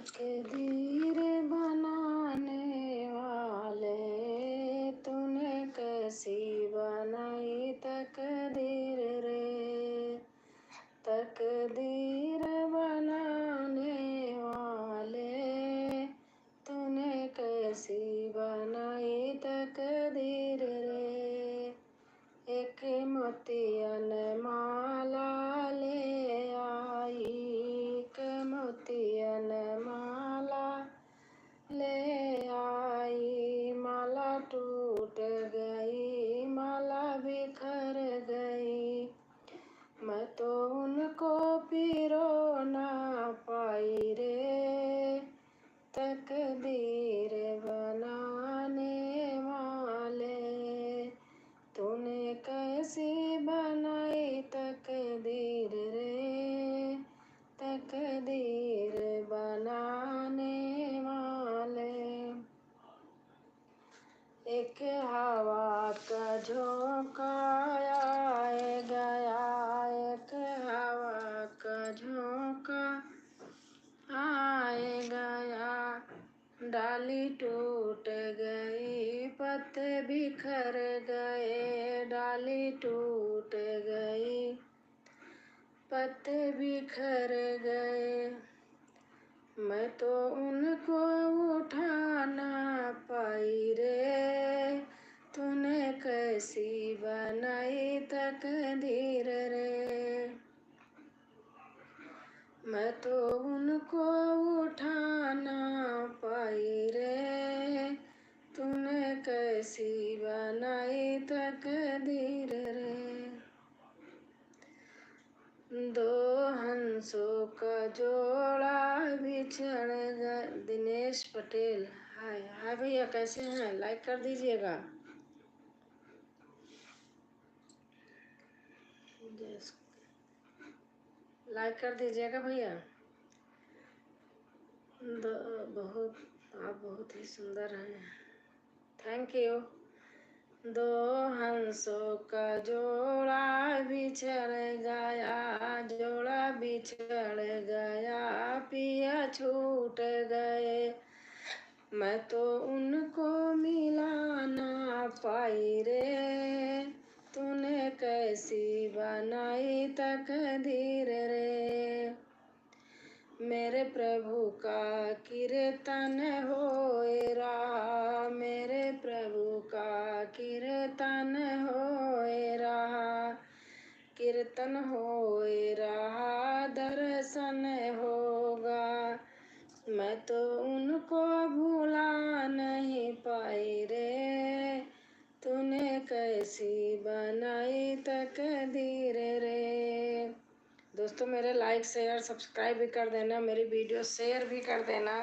तकदीर बनाने वाले तूने कैसी बनाई तकदीर रे। तकदीर बनाने वाले तूने कैसी बनाई तकदीर रे। एक मोतियन माला ले आई, एक मोतियन माला ले आई। माला टूट गई, माला बिखर गई, मैं तो उनको पिरो ना पाई रे। तकदीर बनाने वाले तूने कैसी बनाई तकदीर रे। तकदीर बनाने वाले। एक हवा का झोंका आए गया, एक हवा का झोंका आए गया, डाली टूट गई, पत्ते बिखर गए, डाली टूट गई, पत्ते बिखर गए, मैं तो उनको उठा ना पाई रे। तूने कैसी बनाई तकदीर रे। मैं तो उनको उठा ना पाई रे। तूने कैसी बनाई तकदीर रे। दो हंसों का जोड़ा बिछड़ गया। दिनेश पटेल, हाय हाय भैया, कैसे हैं? लाइक कर दीजिएगा। लाइक कर दीजिएगा भैया। बहुत आप बहुत ही सुंदर हैं, थैंक यू। दो हंसों का जोड़ा बिछड़ गया, जोड़ा बिछड़ गया, पिया छूट गए, मैं तो उनको मिला ना पाई रे। तूने कैसी बनाई तकदीर रे। मेरे प्रभु का कीर्तन होए रहा, मेरे प्रभु का कीर्तन होए रहा, कीर्तन होए रहा, दर्शन होगा, मैं तो उनको भूला नहीं पाई रे। तूने कैसी बनाई तकदीर रे। दोस्तों मेरे लाइक शेयर सब्सक्राइब भी कर देना, मेरी वीडियो शेयर भी कर देना।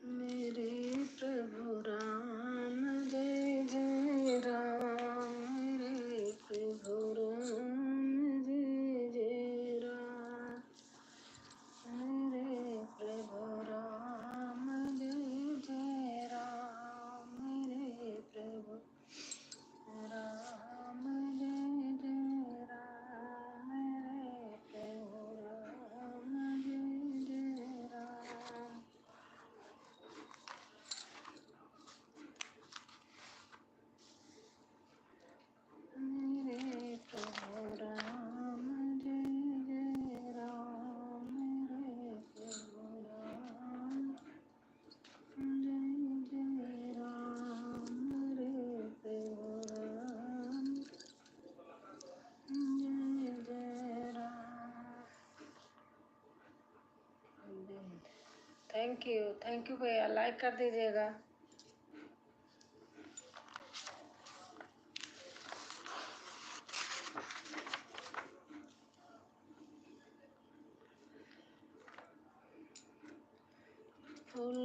मेरे प्रभु राम जय जय राम, मेरे प्रभु राम जय जय राम, मेरे प्रभु राम जय जय राम, मेरे प्रभु राम जय जय राम, मेरे प्रभु राम जय जय राम। मेरे प्रभु राम जय जय राम, मेरे प्रभु राम जय जय राम, मेरे प्रभु राम जय जय राम। थैंक यू भैया, लाइक कर दीजिएगा। फूल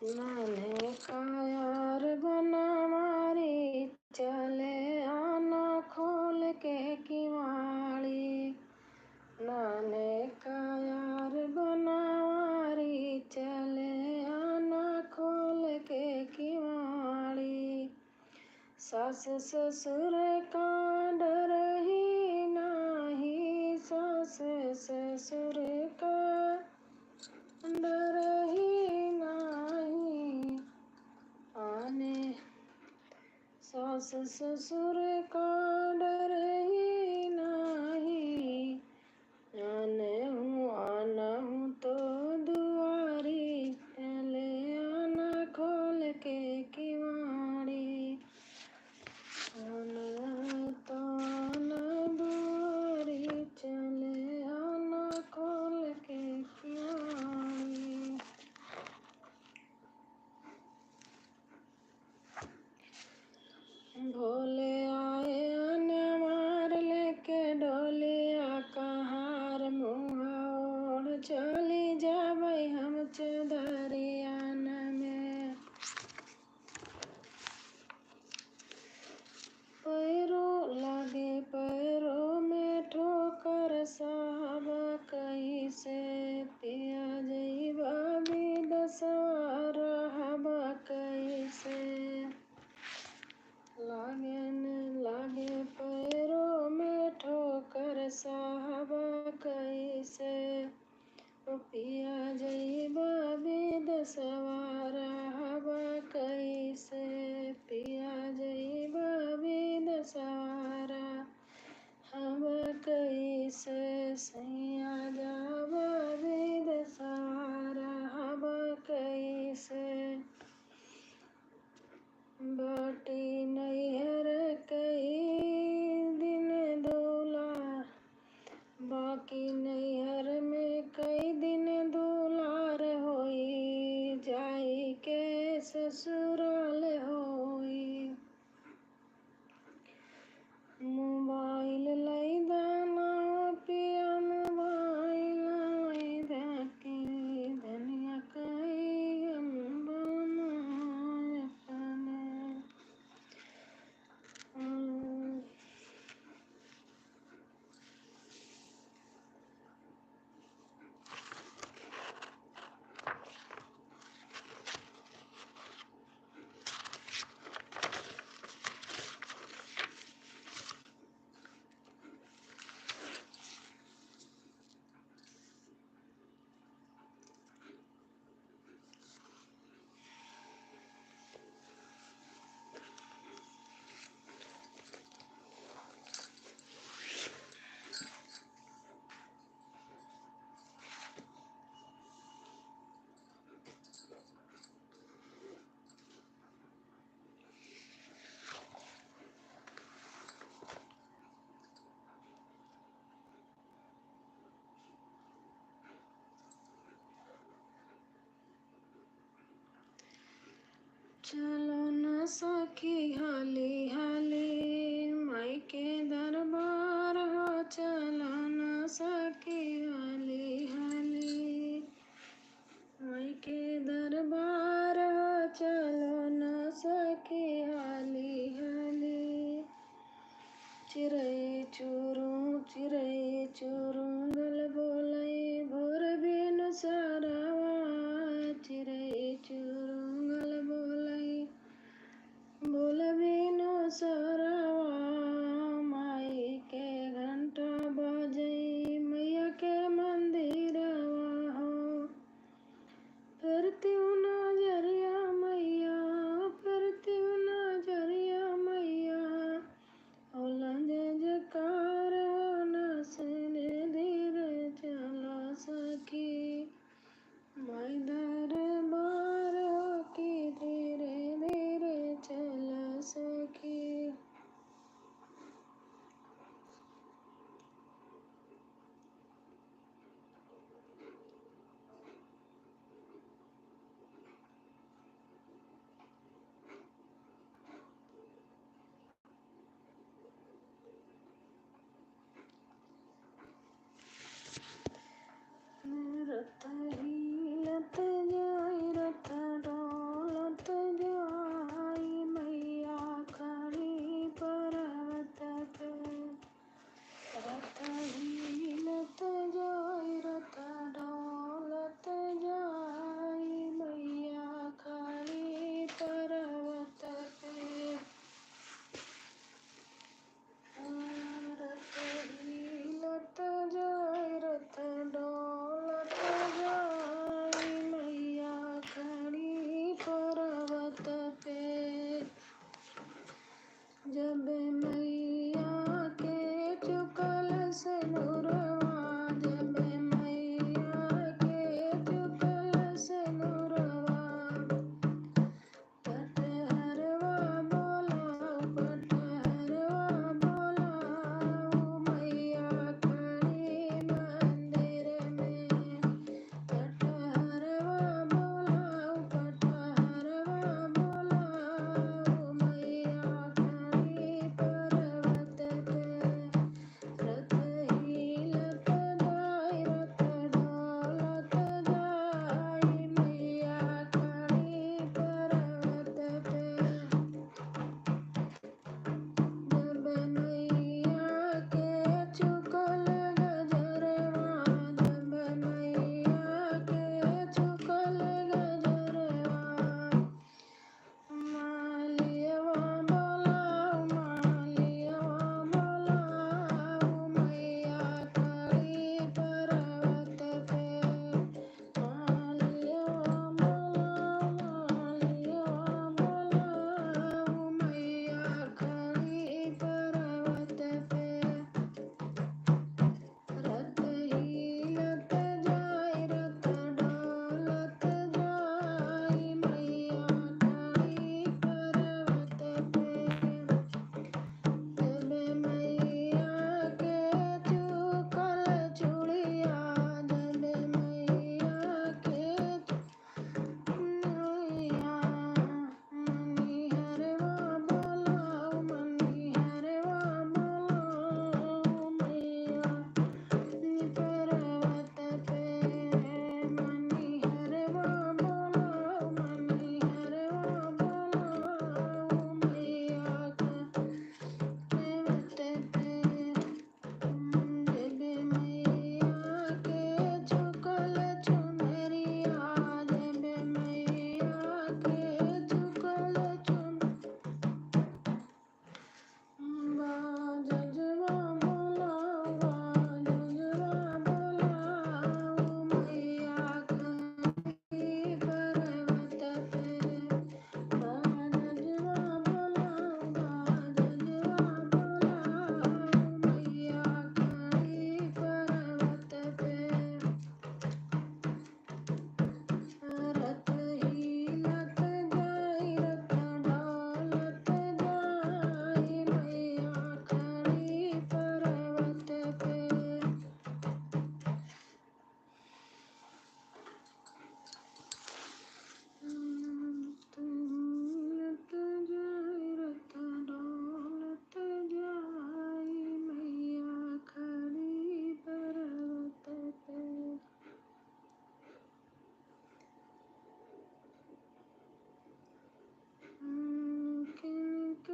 नाने का यार बना मारी चले आना खोल के किवाड़ी। नाने का यार बना मारी चले आना खोल के किवाड़ी। सास ससुर का डर ही नाही, सास ससुर का डर ही नाही। आने सास ससुर का डर ही नाही। आना हूँ तो दुआरी चले आना खोल के किवाड़ी। आना तो आना दुआरी चले आना खोल के किवाड़ी। भोले आए अनवार लेके डोलिया कहार मुँह ओढ़ चली जाबै हम चदरियान में। पैरों में ठोकर साहब कैसे पिया जइबा विदसवा रहब कैसे। लागे पैरों में ठोकर साहब कैसे। पिया जइबा विदसवा रहब कैसे। पिया जइबा विदसवा रहब कैसे। सैया जाबा विदसवा रहब कैसे। बाटी नैहर कई दिन दुलार, बाकी नैहर में कई दिन दुलार होई, जाई के ससुराल होई। मोबाइल लई दाना पिया मोबाइल लई दाके धनिया कई अम्बना अपने। चलो न सखी हाली हाली माई के दरबार हो। चलो न सखी हाली हाली माई के दरबार हो। चलो न सखी हाली हाली। चिड़ै चुरुंगल बोलै भोर बिनु सरवा। चिड़ै चुरुंगल बोल बिनु सरवा। माई के घंटा बजई मैया के मंदिरवा हो। फिरती हूँ नजरिया मैया, फिरती हूँ नजरिया मैया। औलंज जकार नसने धीरे चला सखी। माई दरबार हो की धीरे धीरे चला सखी। रथ हिलत जाई रथ से